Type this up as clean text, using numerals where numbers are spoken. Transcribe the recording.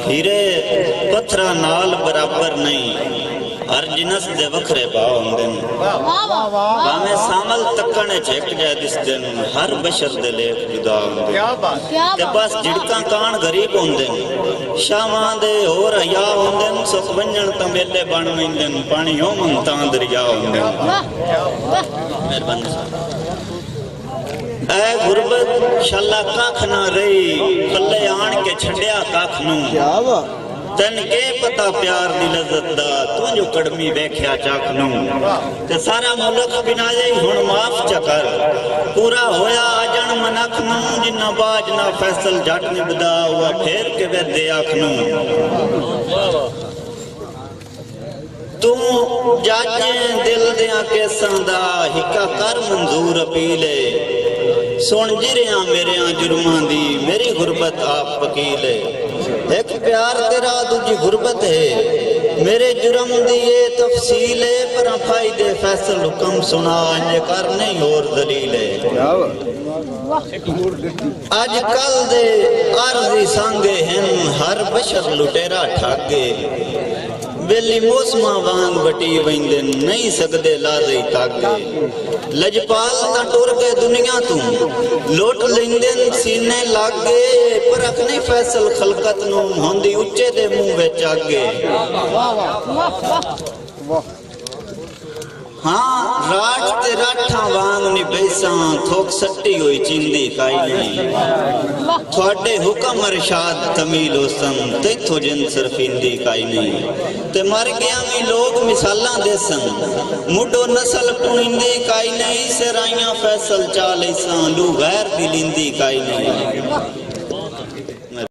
हीरे पत्थरा नाल बराबर नहीं, हर जिनस दे वखरे भाव होंदे ने। भावें सामल तकने झेक जाए दिस दिन, हर बशर दे लेख जुदा होंदे ते बस झिड़का कान गरीब होंदे ने। शामां दे होर हया होंदे ने, सुख वंजन तमेले बन वेंदे ने, पानी होमन तां दरिया होंदे ने। मेहरबानी ऐ गुरबत शाला कख ना रही, पल्ले आन के छड़िया कख नू। तन के पता प्यार दी लज्जत दा, तू जो कड़मी वेख्या चख नू। ते सारा मुल्क बिना जाई हुण माफ चकर, पूरा होया अजन मनख नू। जिन्ना बाज ना फैसल जट निभदा, हुआ फेर के वेदे आख नू। तू जाजे दिल दिया केसां दा, हिक्का कर मंजूर अपीले। सुन जिरिया मेरे जुर्मां दी, मेरी गुरबत आप वकील है। एक प्यार तेरा दूजी गुरबत है, मेरे जुर्म दी ये तफसील है। पर फायदे फैसल हुक्म सुना, इंज कर नहीं और दलील है। आज कल दे अर्जी सांगे हैं, हर बशर लुटेरा ठागे। बेली मौसमा वांग बटी वेंदे, नहीं सकदे लादे तागे। लजपाल ता टुर गए दुनिया तू, लोट लेंदे सीने लागे। परख नहीं फैसल खलकत नू, होंदी उच्चे दे मुंह विच आगे। हाँ राठ ते राठा वांग नी बैसां, थोक सट्टी हुई चिंदी काई नहीं। थोड़े हुक्म अरशाद तमील होसन, तैथों जिन सरफिंदी काई नहीं। ते मर गया भी लोग मिसालां देसन, मुडो नस्ल पुनिंदी काई नहीं। सिराइयां फैसल चाल ऐसां, लू गैर दिलिंदी काई नहीं।